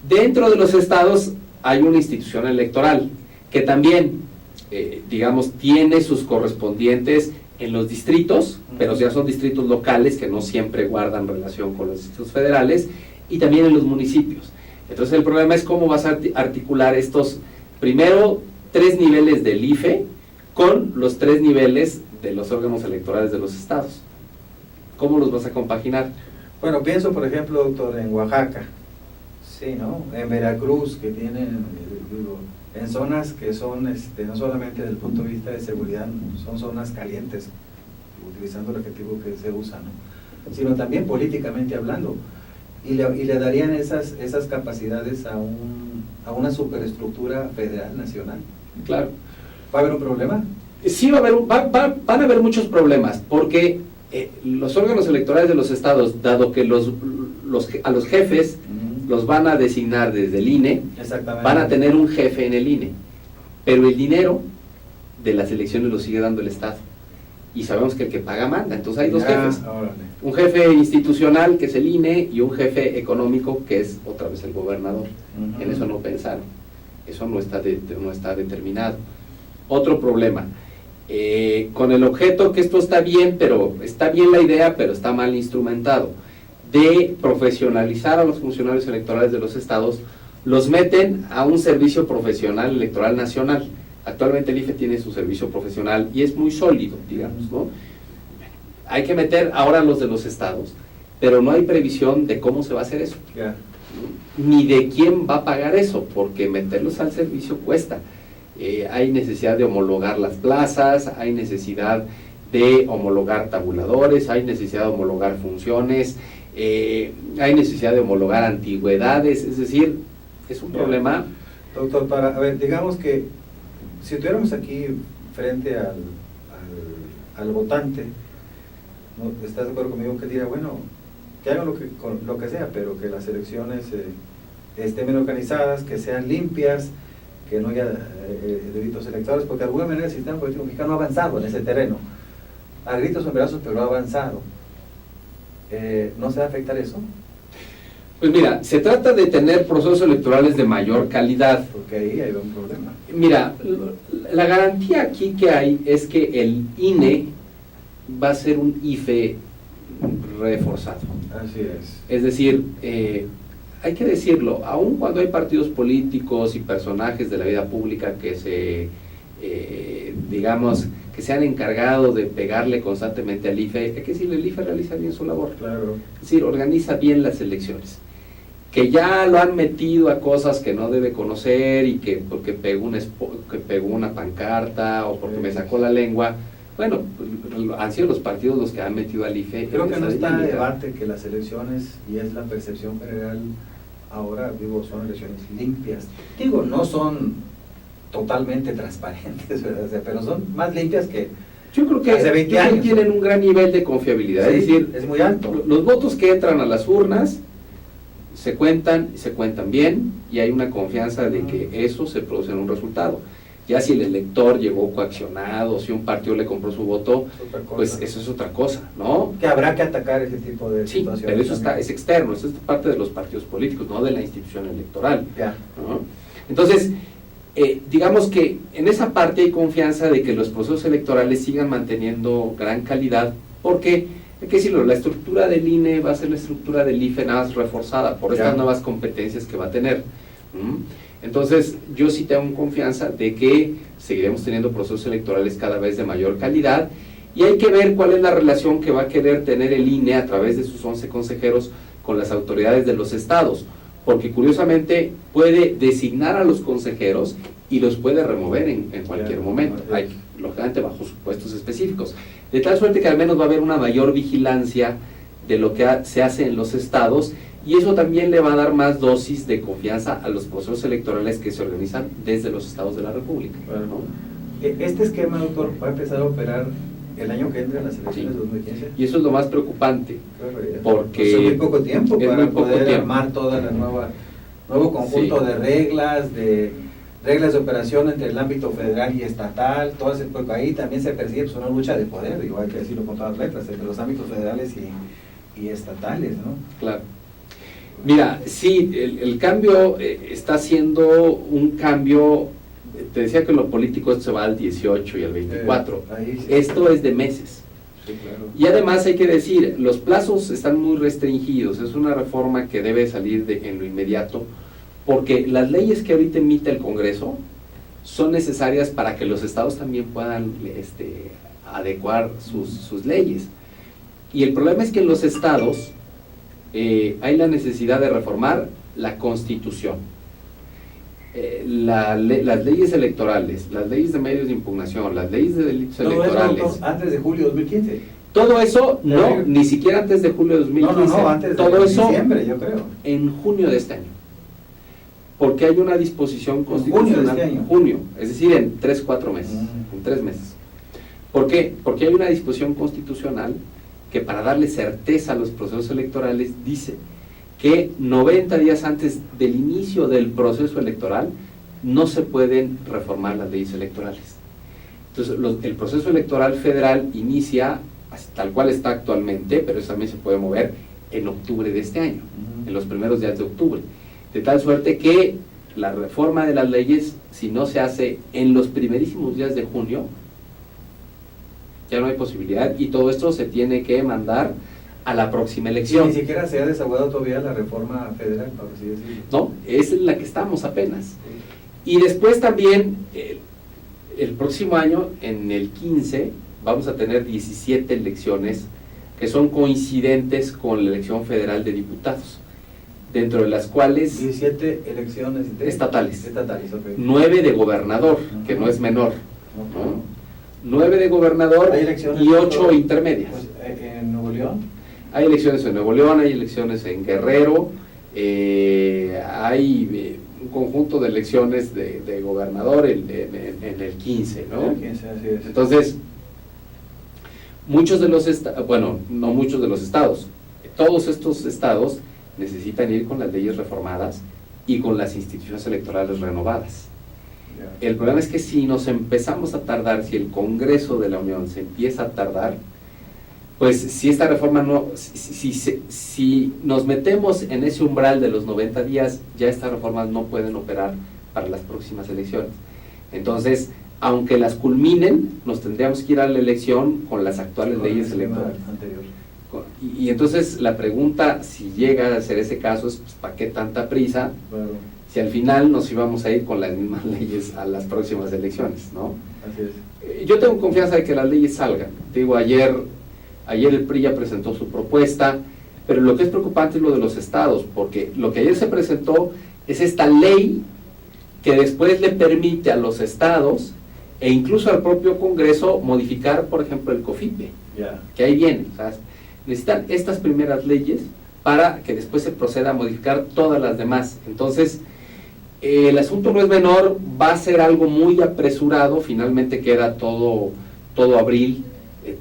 Dentro de los estados hay una institución electoral que también, tiene sus correspondientes en los distritos, pero ya son distritos locales que no siempre guardan relación con los distritos federales, y también en los municipios. Entonces el problema es cómo vas a articular estos, primero, 3 niveles del IFE con los 3 niveles de los órganos electorales de los estados. ¿Cómo los vas a compaginar? Bueno, pienso, por ejemplo, doctor, en Oaxaca, sí, ¿no? En Veracruz, que tienen, en zonas que son, no solamente desde el punto de vista de seguridad, son zonas calientes, utilizando el adjetivo que se usa, ¿no? Sino también políticamente hablando. Y le darían esas capacidades a una superestructura federal, nacional. Claro. ¿Va a haber un problema? Sí, van a haber muchos problemas, porque los órganos electorales de los estados, dado que a los jefes los van a designar desde el INE, Exactamente. van a tener un jefe en el INE, pero el dinero de las elecciones lo sigue dando el Estado. Y sabemos que el que paga manda, entonces hay 2 jefes. Órale. Un jefe institucional, que es el INE, y un jefe económico, que es otra vez el gobernador. Ujú. En eso no pensaron, eso no está determinado. Otro problema, con el objeto que esto está bien la idea, pero está mal instrumentado, de profesionalizar a los funcionarios electorales de los estados, los meten a un servicio profesional electoral nacional. Actualmente el IFE tiene su servicio profesional y es muy sólido, digamos, ¿no? Hay que meter ahora a los de los estados, pero no hay previsión de cómo se va a hacer eso, Ya. ni de quién va a pagar eso, porque meterlos al servicio cuesta. Hay necesidad de homologar las plazas, hay necesidad de homologar tabuladores, hay necesidad de homologar funciones, hay necesidad de homologar antigüedades, es decir, es un problema. Doctor, a ver, digamos que si tuviéramos aquí frente al votante, ¿no? ¿Estás de acuerdo conmigo que diría, bueno, que hagan lo que sea, pero que las elecciones estén bien organizadas, que sean limpias, que no haya delitos electorales, porque de alguna manera el sistema político mexicano ha avanzado en ese terreno, a gritos sombrerazos, pero ha avanzado. ¿No se va a afectar eso? Pues mira, se trata de tener procesos electorales de mayor calidad. Porque ahí hay un problema. Mira, la garantía aquí que hay es que el INE va a ser un IFE reforzado. Así es. Es decir, hay que decirlo, aun cuando hay partidos políticos y personajes de la vida pública que digamos, que se han encargado de pegarle constantemente al IFE, hay que decirle, el IFE realiza bien su labor. Claro. Es decir, organiza bien las elecciones. Que ya lo han metido a cosas que no debe conocer y que porque pegó una pancarta o porque me sacó la lengua. Bueno, han sido los partidos los que han metido al IFE. Creo que no está en dinámica. debate que las elecciones, y es la percepción general ahora, son elecciones limpias. No son totalmente transparentes, ¿verdad? O sea, pero son más limpias que Yo creo que, hace 20 años. Tienen un gran nivel de confiabilidad. Sí, es decir, es muy alto. Los votos que entran a las urnas se cuentan bien y hay una confianza de que eso se produce en un resultado. Ya si el elector llegó coaccionado, si un partido le compró su voto, pues eso es otra cosa, ¿no? Que habrá que atacar ese tipo de Sí, situaciones. pero eso también. es externo, eso es parte de los partidos políticos, no de la institución electoral. Ya. ¿No? Entonces, digamos que en esa parte hay confianza de que los procesos electorales sigan manteniendo gran calidad, porque, hay que decirlo, la estructura del INE va a ser la estructura del IFE nada más reforzada por estas nuevas competencias que va a tener. Entonces, yo sí tengo confianza de que seguiremos teniendo procesos electorales cada vez de mayor calidad, y hay que ver cuál es la relación que va a querer tener el INE a través de sus 11 consejeros con las autoridades de los estados, porque curiosamente puede designar a los consejeros y los puede remover en cualquier momento, lógicamente bajo supuestos específicos, de tal suerte que al menos va a haber una mayor vigilancia de lo que se hace en los estados, y eso también le va a dar más dosis de confianza a los procesos electorales que se organizan desde los estados de la República. Bueno, este esquema, doctor, va a empezar a operar el año que entra en las elecciones de 2015. Y eso es lo más preocupante, porque es muy poco tiempo es para muy poco poder tiempo. armar toda la nuevo conjunto de reglas de operación entre el ámbito federal y estatal, todo ese, porque ahí también se percibe pues, una lucha de poder, digo, hay que decirlo con todas las letras, entre los ámbitos federales y estatales, ¿no? Claro. Mira, sí, el cambio está siendo un cambio, te decía que en lo político esto se va al 18 y al 24, Ahí sí. esto es de meses. Sí, claro. Y además hay que decir, los plazos están muy restringidos, es una reforma que debe salir en lo inmediato, porque las leyes que ahorita emite el Congreso son necesarias para que los estados también puedan adecuar sus leyes. Y el problema es que en los estados hay la necesidad de reformar la Constitución, las leyes electorales, las leyes de medios de impugnación, las leyes de delitos Todo electorales. eso antes de julio de 2015. Todo eso, no, ni siquiera antes de julio de 2015. No, antes de todo eso diciembre, yo creo. en junio de este año. Porque hay una disposición constitucional. Junio de este año. Junio, es decir, en 3-4 meses, en 3 meses. ¿Por qué? Porque hay una disposición constitucional que para darle certeza a los procesos electorales dice que 90 días antes del inicio del proceso electoral no se pueden reformar las leyes electorales. Entonces, el proceso electoral federal inicia tal cual está actualmente, pero eso también se puede mover en octubre de este año, en los primeros días de octubre. De tal suerte que la reforma de las leyes, si no se hace en los primerísimos días de junio, ya no hay posibilidad, y todo esto se tiene que mandar a la próxima elección. Ni siquiera se ha desaguado todavía la reforma federal, por así decirlo. No, es en la que estamos apenas. Y después también, el próximo año, en el 15, vamos a tener 17 elecciones que son coincidentes con la elección federal de diputados, dentro de las cuales 17 elecciones estatales, ok. 9 de gobernador, que no es menor, ¿no? 9 de gobernador ¿Hay elecciones y 8 intermedias. Pues, ¿en Nuevo León? Hay elecciones en Nuevo León, hay elecciones en Guerrero, hay un conjunto de elecciones de gobernador en el 15, ¿no? El 15, así es. Entonces, muchos de los estados, bueno, no muchos de los estados, todos estos estados necesitan ir con las leyes reformadas y con las instituciones electorales renovadas. El problema es que si nos empezamos a tardar, si el Congreso de la Unión se empieza a tardar, pues si esta reforma no, si nos metemos en ese umbral de los 90 días, ya estas reformas no pueden operar para las próximas elecciones. Entonces, aunque las culminen, nos tendríamos que ir a la elección con las actuales leyes electorales. Anterior. Y entonces la pregunta, si llega a ser ese caso, es pues, ¿para qué tanta prisa? Claro, Si al final nos íbamos a ir con las mismas leyes a las próximas elecciones, ¿no? así es. Yo tengo confianza de que las leyes salgan. Digo, ayer el PRI ya presentó su propuesta, pero lo que es preocupante es lo de los estados, porque lo que ayer se presentó es esta ley que después le permite a los estados e incluso al propio Congreso modificar, por ejemplo, el COFIPE, Ya. que ahí viene. O sea, necesitan estas primeras leyes para que después se proceda a modificar todas las demás. Entonces, el asunto no es menor, va a ser algo muy apresurado, finalmente queda todo abril,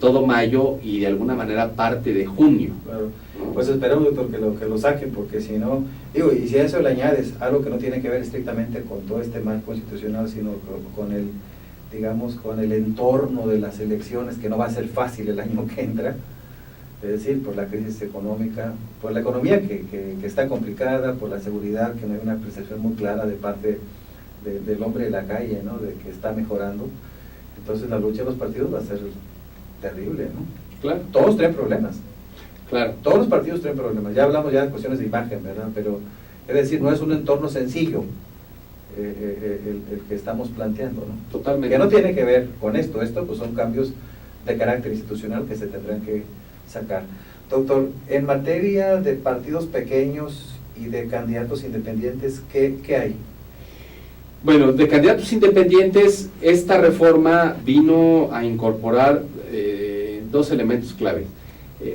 todo mayo y de alguna manera parte de junio. Claro. ¿no? Pues esperemos, doctor, que lo saquen, porque si no, digo, y si a eso le añades algo que no tiene que ver estrictamente con todo este marco constitucional, sino con el, digamos, con el entorno de las elecciones, que no va a ser fácil el año que entra, es decir, por la crisis económica, por la economía que está complicada, por la seguridad, que no hay una percepción muy clara de parte del hombre de la calle, ¿no?, de que está mejorando. Entonces la lucha de los partidos va a ser terrible, ¿no? Claro, Todos traen problemas. claro. Todos los partidos traen problemas, ya hablamos ya de cuestiones de imagen, ¿verdad? Pero, es decir, no es un entorno sencillo el que estamos planteando, ¿no? Totalmente. Que no tiene que ver con esto pues son cambios de carácter institucional que se tendrán que sacar. Doctor, en materia de partidos pequeños y de candidatos independientes, ¿qué hay? Bueno, de candidatos independientes, esta reforma vino a incorporar dos elementos claves.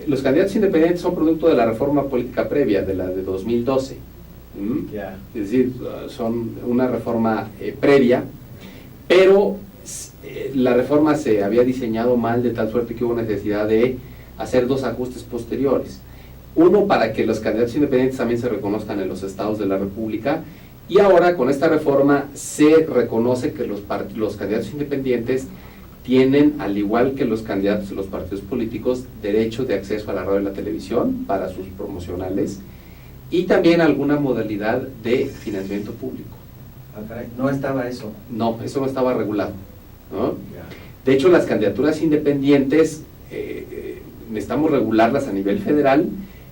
Los candidatos independientes son producto de la reforma política previa, de la de 2012. Ya. Es decir, son una reforma previa, pero la reforma se había diseñado mal de tal suerte que hubo necesidad de hacer dos ajustes posteriores. Uno, para que los candidatos independientes también se reconozcan en los estados de la República, y ahora con esta reforma se reconoce que los candidatos independientes tienen, al igual que los candidatos de los partidos políticos, derecho de acceso a la radio y la televisión para sus promocionales y también alguna modalidad de financiamiento público. Ah, caray, no estaba eso. No, eso no estaba regulado, ¿no? Ya. De hecho, las candidaturas independientes necesitamos regularlas a nivel federal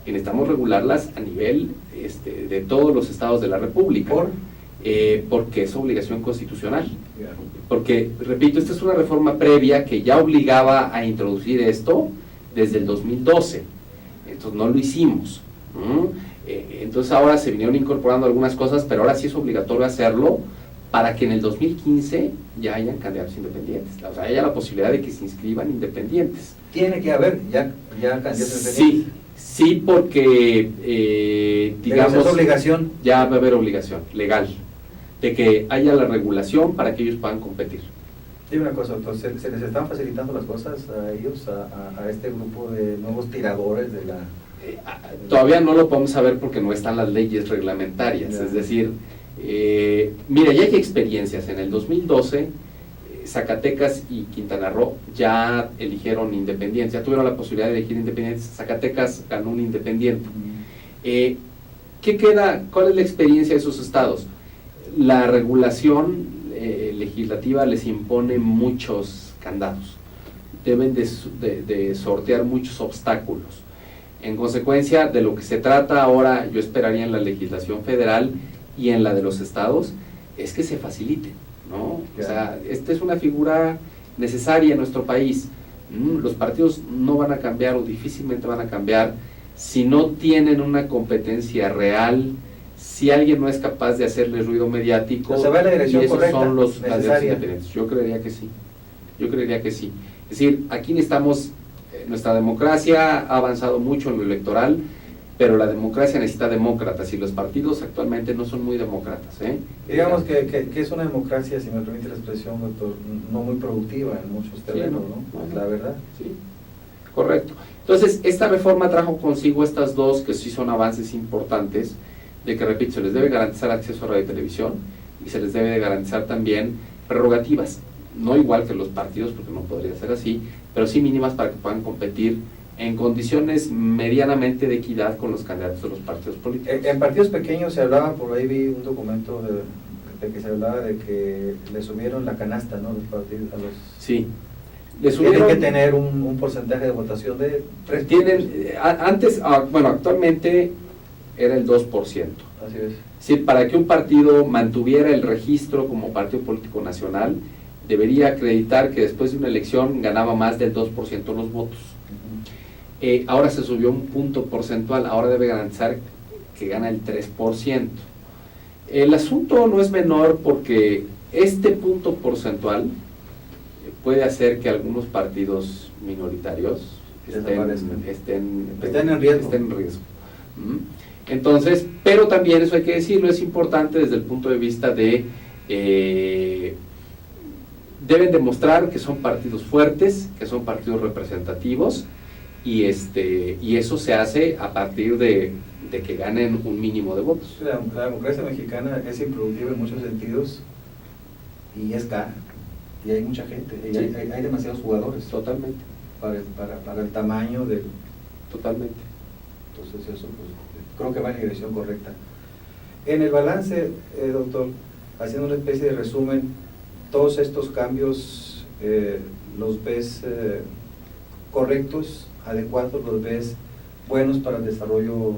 y necesitamos regularlas a nivel de todos los estados de la República. ¿Por? Porque es obligación constitucional. Ya. Porque, repito, esta es una reforma previa que ya obligaba a introducir esto desde el 2012. Entonces no lo hicimos. Entonces ahora se vinieron incorporando algunas cosas, pero ahora sí es obligatorio hacerlo para que en el 2015 ya hayan candidatos independientes. O sea, haya la posibilidad de que se inscriban independientes. Tiene que haber ya candidatos Sí, sí, porque, digamos, es obligación. ya va a haber obligación legal de que haya la regulación para que ellos puedan competir. Dime una cosa, doctor, ¿se les están facilitando las cosas a ellos, a este grupo de nuevos tiradores de la...? Todavía no lo podemos saber porque no están las leyes reglamentarias, Ya. es decir, mira, ya hay experiencias. En el 2012, Zacatecas y Quintana Roo ya eligieron independientes, ya tuvieron la posibilidad de elegir independientes. Zacatecas ganó un independiente. ¿Qué queda? ¿Cuál es la experiencia de esos estados? La regulación legislativa les impone muchos candados, deben de sortear muchos obstáculos. En consecuencia, de lo que se trata ahora, yo esperaría en la legislación federal y en la de los estados, es que se facilite, ¿no? O sea, esta es una figura necesaria en nuestro país. Los partidos no van a cambiar o difícilmente van a cambiar si no tienen una competencia real, si alguien no es capaz de hacerle ruido mediático. O sea, va en la dirección y esos correcta, son los candidatos necesaria. independientes. Yo creería que sí. Yo creería que sí. Es decir, aquí necesitamos, nuestra democracia ha avanzado mucho en lo electoral, pero la democracia necesita demócratas y los partidos actualmente no son muy demócratas. Digamos que es una democracia, si me permite la expresión, doctor, no muy productiva en muchos terrenos, ¿no? Es la verdad. Sí, correcto. Entonces, esta reforma trajo consigo estas dos que sí son avances importantes, de que, repito, se les debe garantizar acceso a radio y televisión y se les debe de garantizar también prerrogativas, no igual que los partidos, porque no podría ser así, pero sí mínimas para que puedan competir en condiciones medianamente de equidad con los candidatos de los partidos políticos. En partidos pequeños se hablaba, por ahí vi un documento de que se hablaba de que le subieron la canasta, ¿no? Los partidos, a los... Sí. Le Tienen subieron, que tener un porcentaje de votación de 3. actualmente era el 2%. Así es. Sí, para que un partido mantuviera el registro como partido político nacional, debería acreditar que después de una elección ganaba más del 2% de los votos. Ahora se subió un punto porcentual, ahora debe garantizar que gana el 3%. El asunto no es menor porque este punto porcentual puede hacer que algunos partidos minoritarios estén en riesgo. Entonces, pero también eso hay que decirlo, es importante desde el punto de vista de deben demostrar que son partidos fuertes, que son partidos representativos, y eso se hace a partir de que ganen un mínimo de votos. La democracia mexicana es improductiva en muchos sentidos y es cara, y hay mucha gente, y Sí. hay demasiados jugadores. Totalmente. Para el tamaño del... Totalmente. Entonces eso pues, creo que va en la dirección correcta. En el balance, doctor, haciendo una especie de resumen, todos estos cambios los ves correctos, adecuados, los ves buenos para el desarrollo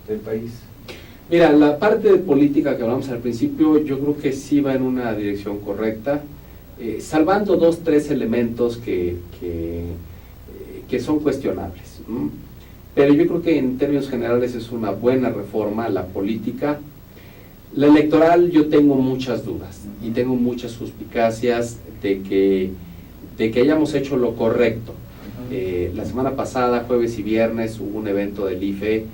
del país. Mira, la parte de política que hablamos al principio, yo creo que sí va en una dirección correcta, salvando 2-3 elementos que son cuestionables. Pero yo creo que en términos generales es una buena reforma la política. La electoral yo tengo muchas dudas y tengo muchas suspicacias de que hayamos hecho lo correcto. La semana pasada, jueves y viernes, hubo un evento del IFE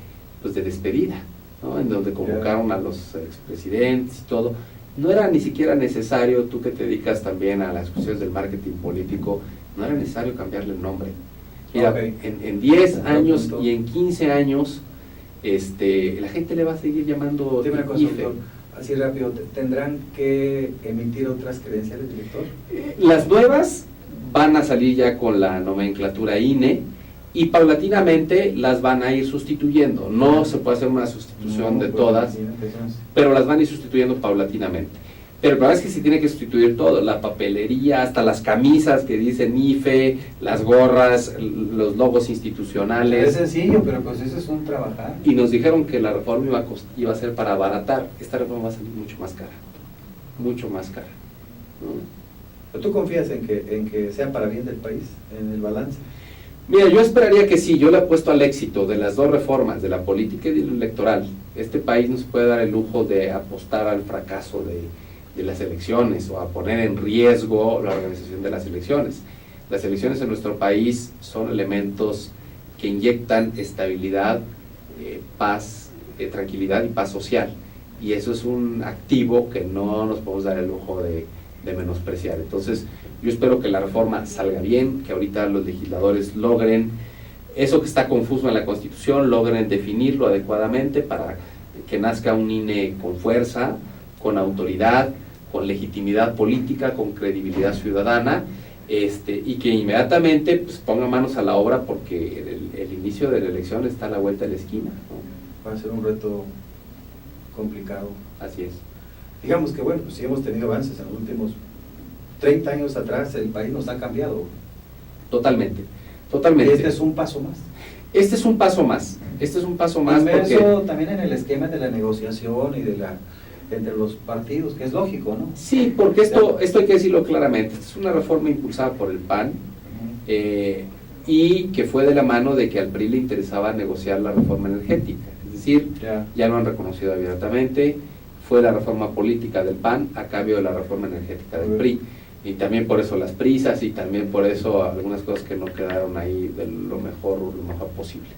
pues de despedida, ¿no? En donde convocaron a los expresidentes y todo. No era ni siquiera necesario, tú que te dedicas también a las cuestiones del marketing político, no era necesario cambiarle el nombre. Mira, en 10 años y en 15 años, la gente le va a seguir llamando Dime una cosa, IFE. doctor, así rápido, ¿tendrán que emitir otras credenciales, director? Las nuevas van a salir ya con la nomenclatura INE y paulatinamente las van a ir sustituyendo. No se puede hacer una sustitución de todas, pero las van a ir sustituyendo paulatinamente. Pero el problema es que se tiene que sustituir todo, la papelería, hasta las camisas que dicen IFE, las gorras, los logos institucionales. Es sencillo, pero pues eso es un trabajar. Y nos dijeron que la reforma iba a ser para abaratar. Esta reforma va a salir mucho más cara, ¿no? ¿Pero tú confías en que sea para bien del país, en el balance? Mira, yo esperaría que sí, yo le apuesto al éxito de las dos reformas, de la política y de la electoral. Este país no se puede dar el lujo de apostar al fracaso de las elecciones o a poner en riesgo la organización de las elecciones. Las elecciones en nuestro país son elementos que inyectan estabilidad, paz, tranquilidad y paz social. Y eso es un activo que no nos podemos dar el lujo de menospreciar. Entonces, yo espero que la reforma salga bien, que ahorita los legisladores logren eso que está confuso en la Constitución, logren definirlo adecuadamente para que nazca un INE con fuerza, con autoridad, con legitimidad política, con credibilidad ciudadana, y que inmediatamente pues, ponga manos a la obra porque el inicio de la elección está a la vuelta de la esquina, ¿no? Va a ser un reto complicado. Así es. Digamos que bueno, pues sí hemos tenido avances en los últimos 30 años atrás, el país nos ha cambiado. Totalmente. Y este es un paso más. Este es un paso más. Inmerso porque también en el esquema de la negociación y entre los partidos, que es lógico, ¿no? sí, porque esto hay que decirlo claramente. Esta es una reforma impulsada por el PAN y que fue de la mano de que al PRI le interesaba negociar la reforma energética. Es decir, ya lo han reconocido abiertamente. Fue la reforma política del PAN a cambio de la reforma energética del PRI. Y también por eso las prisas y también por eso algunas cosas que no quedaron ahí de lo mejor posible.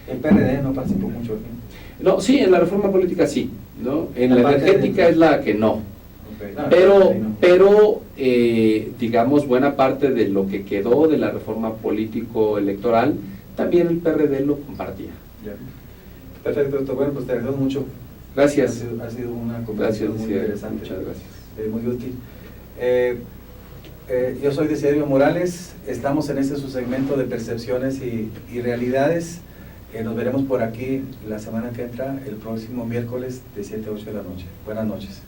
El PRD no participó mucho aquí. No, sí, en la reforma política sí, ¿no? En la energética es la que no. Okay. No, Pero digamos, buena parte de lo que quedó de la reforma político-electoral, también el PRD lo compartía. Ya. Perfecto, doctor. Bueno, pues te agradezco mucho. Gracias. Ha sido una conversación muy interesante. Muchas gracias. Muy útil. Yo soy Desiderio Morales, estamos en este subsegmento de percepciones y realidades. Nos veremos por aquí la semana que entra, el próximo miércoles de 7 a 8 de la noche. Buenas noches.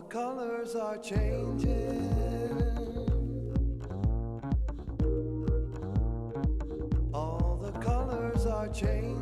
Colors are changing. All the colors are changing.